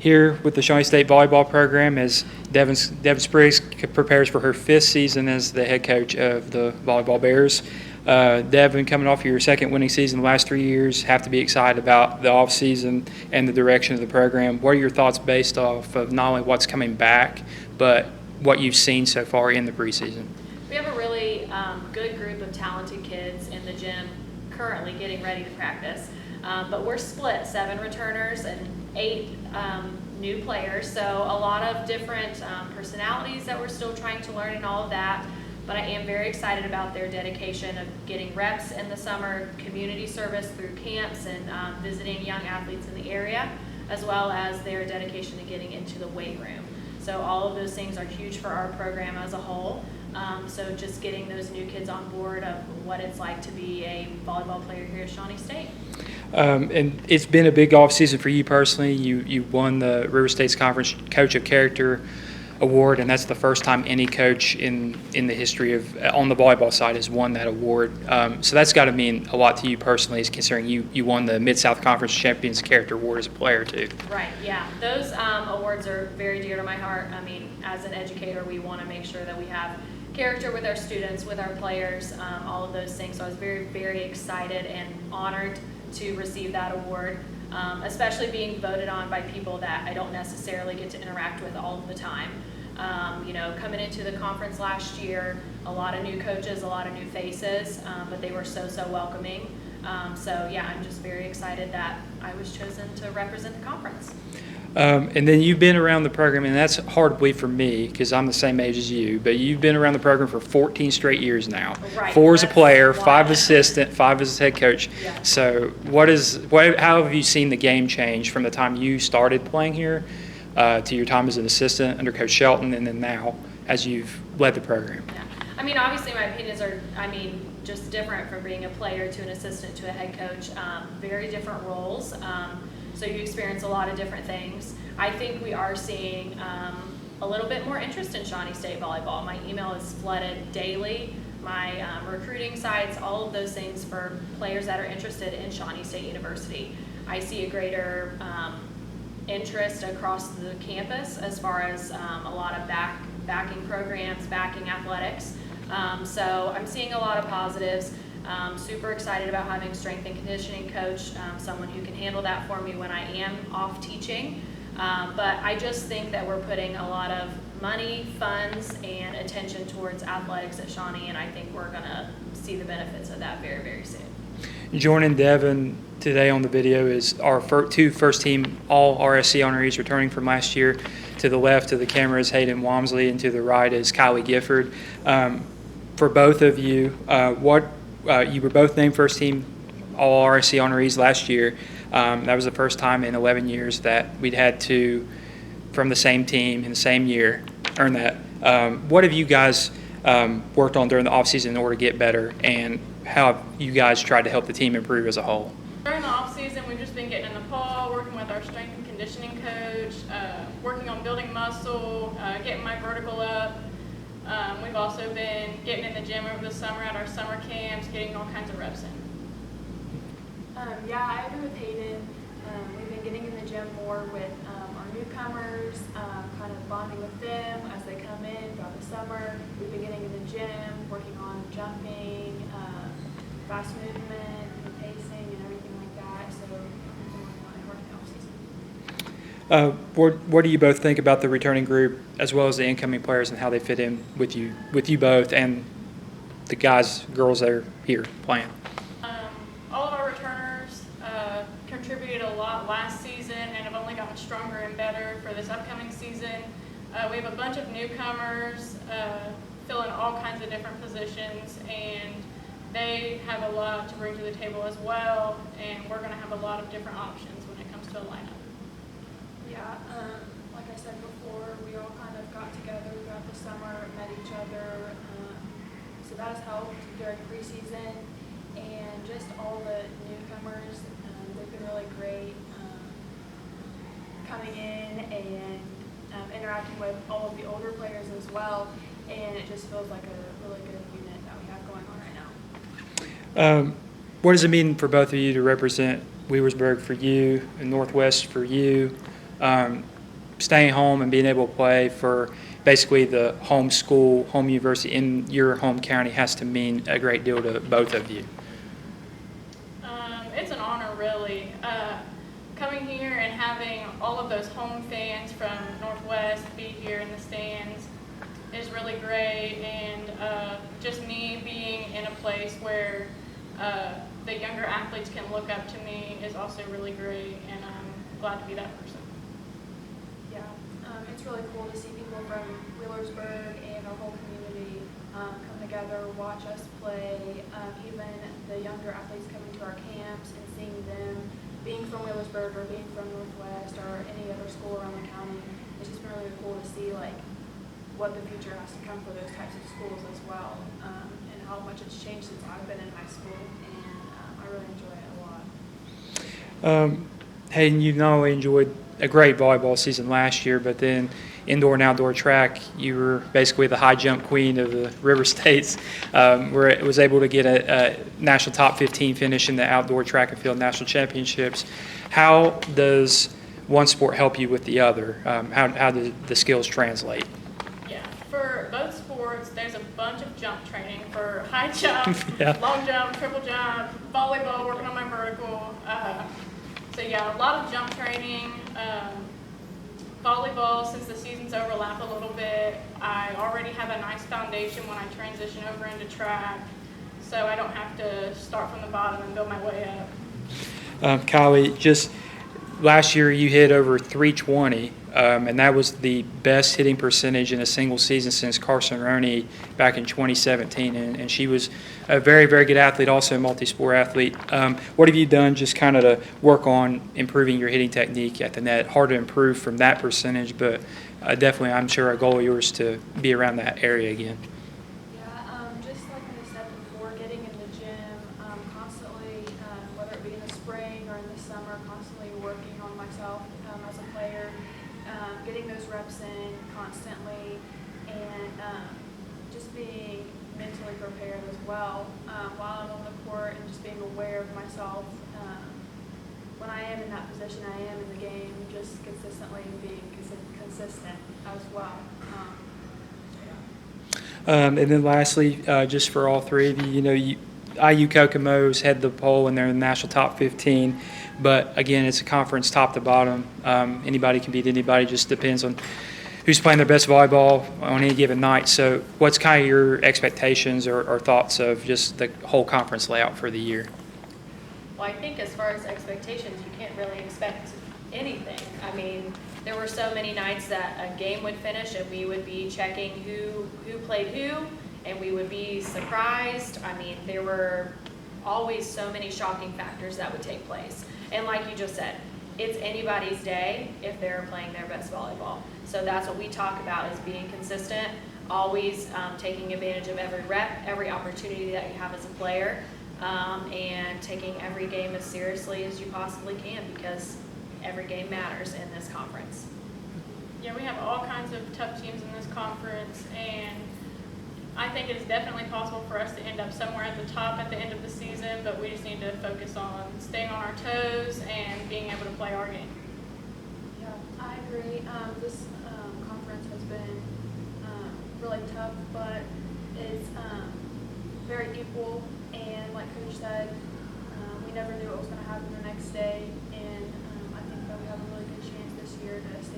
here with the Shawnee State volleyball program as Devan Spriggs prepares for her 5th season as the head coach of the Volleyball Bears. Devan, coming off your 2nd winning season in the last 3 years, have to be excited about the offseason and the direction of the program. What are your thoughts based off of not only what's coming back, but what you've seen so far in the preseason? We have a really good group of talented kids in the gym currently getting ready to practice. But we're split, 7 returners and 8 new players. So a lot of different personalities that we're still trying to learn and all of that. But I am very excited about their dedication of getting reps in the summer, community service through camps and visiting young athletes in the area, as well as their dedication to getting into the weight room. So all of those things are huge for our program as a whole. So just getting those new kids on board of what it's like to be a volleyball player here at Shawnee State. And it's been a big offseason for you personally. You won the River State's Conference Coach of Character Award, and that's the first time any coach in the history of on the volleyball side has won that award. So that's got to mean a lot to you personally, is considering you won the Mid-South Conference Champions Character Award as a player too. Right, yeah. Those awards are very dear to my heart. I mean, as an educator, we want to make sure that we have character with our students, with our players, all of those things. So I was very, very excited and honored to receive that award, especially being voted on by people that I don't necessarily get to interact with all of the time. You know, coming into the conference last year, a lot of new coaches, a lot of new faces, but they were so welcoming. So yeah, I'm just very excited that I was chosen to represent the conference. And then you've been around the program, and that's hard to believe for me because I'm the same age as you, but you've been around the program for 14 straight years now. Right. 4 as a player, wild. 5 assistant, 5 as head coach. Yeah. So how have you seen the game change from the time you started playing here to your time as an assistant under Coach Shelton, and then now as you've led the program? Yeah. I mean, obviously my opinions are, just different from being a player to an assistant to a head coach. Very different roles. So you experience a lot of different things. I think we are seeing a little bit more interest in Shawnee State volleyball. My email is flooded daily. My recruiting sites, all of those things for players that are interested in Shawnee State University. I see a greater interest across the campus as far as a lot of backing programs, backing athletics. So I'm seeing a lot of positives. Super excited about having strength and conditioning coach, someone who can handle that for me when I am off teaching. But I just think that we're putting a lot of money, funds, and attention towards athletics at Shawnee, and I think we're going to see the benefits of that very, very soon. Joining Devan today on the video is our 2 First-Team All-RSC honorees returning from last year. To the left of the camera is Haidyn Wamsley, and to the right is Kylee Gifford. For both of you, you were both named First-Team All-RSC honorees last year. That was the first time in 11 years that we'd had 2 from the same team in the same year earn that. What have you guys worked on during the offseason in order to get better, and how have you guys tried to help the team improve as a whole? During the offseason, we've just been getting in the pool, working with our strength and conditioning coach, working on building muscle, getting my vertical up. We've also been getting in the gym over the summer at our summer camps, getting all kinds of reps in. Yeah, I agree with Haidyn. We've been getting in the gym more with our newcomers, kind of bonding with them as they come in throughout the summer. We've been getting in the gym, working on jumping, fast movement, and pacing, and everything like that. So we've been working on it hard in the offseason. What do you both think about the returning group, as well as the incoming players, and how they fit in with you both and the guys, girls that are here playing? All of our returners contributed a lot last season and have only gotten stronger and better for this upcoming season. We have a bunch of newcomers filling all kinds of different positions, and they have a lot to bring to the table as well, and we're going to have a lot of different options when it comes to a lineup. Yeah, like I said before, we all kind of got together throughout the summer, met each other, so that has helped during preseason. And just all the newcomers, they've been really great coming in and interacting with all of the older players as well, and it just feels like a really good unit that we have going on right now. What does it mean for both of you to represent Wheelersburg for you and Northwest for you? staying home and being able to play for basically the home school, home university in your home county has to mean a great deal to both of you. It's an honor, really. Coming here and having all of those home fans from Northwest be here in the stands is really great, and just me being in a place where the younger athletes can look up to me is also really great, and I'm glad to be that person. Yeah, it's really cool to see people from Wheelersburg and our whole community come together, watch us play, even the younger athletes coming to our camps and seeing them being from Wheelersburg or being from Northwest or any other school around the county. It's just been really cool to see like what the future has to come for those types of schools as well, and how much it's changed since I've been in high school, and I really enjoy it a lot. Haidyn, you not only enjoyed a great volleyball season last year, but then indoor and outdoor track, you were basically the high jump queen of the River States, where it was able to get a national top 15 finish in the outdoor track and field national championships. How does one sport help you with the other? How do the skills translate? Yeah, for both sports, there's a bunch of jump training for high jump, Yeah. long jump, triple jump, volleyball, working on my vertical. So yeah, a lot of jump training. Volleyball, since the seasons overlap a little bit, I already have a nice foundation when I transition over into track, so I don't have to start from the bottom and build my way up. Kylee, just last year you hit over 320, and that was the best hitting percentage in a single season since Carson Roney back in 2017, and she was a very, very good athlete, also a multi-sport athlete. What have you done just kind of to work on improving your hitting technique at the net? Hard to improve from that percentage, but definitely I'm sure a goal of yours to be around that area again. Yeah, just like I said before, getting in the gym constantly, whether it be in the spring or in the summer, constantly working on myself as a player, getting those reps in constantly, and just being mentally prepared as well while I'm on the court, and just being aware of myself. When I am in that position, I am in the game, just consistently being consistent as well. And then lastly, just for all three of you, IU Kokomo's head the poll and they're in the national top 15. But again, it's a conference top to bottom. Anybody can beat anybody. Just depends on who's playing their best volleyball on any given night. So what's kind of your expectations or thoughts of just the whole conference layout for the year? Well, I think as far as expectations, you can't really expect anything. I mean, there were so many nights that a game would finish and we would be checking who played who, and we would be surprised. I mean, there were always so many shocking factors that would take place. And like you just said, it's anybody's day if they're playing their best volleyball. So that's what we talk about, is being consistent, always taking advantage of every rep, every opportunity that you have as a player, and taking every game as seriously as you possibly can, because every game matters in this conference. Yeah, we have all kinds of tough teams in this conference, and I think it's definitely possible for us to end up somewhere at the top at the end of the season, but we just need to focus on staying on our toes and being able to play our game. Yeah, I agree. This conference has been really tough, but it's very equal, and like Coach said, we never knew what was going to happen the next day, and I think that we have a really good chance this year to stay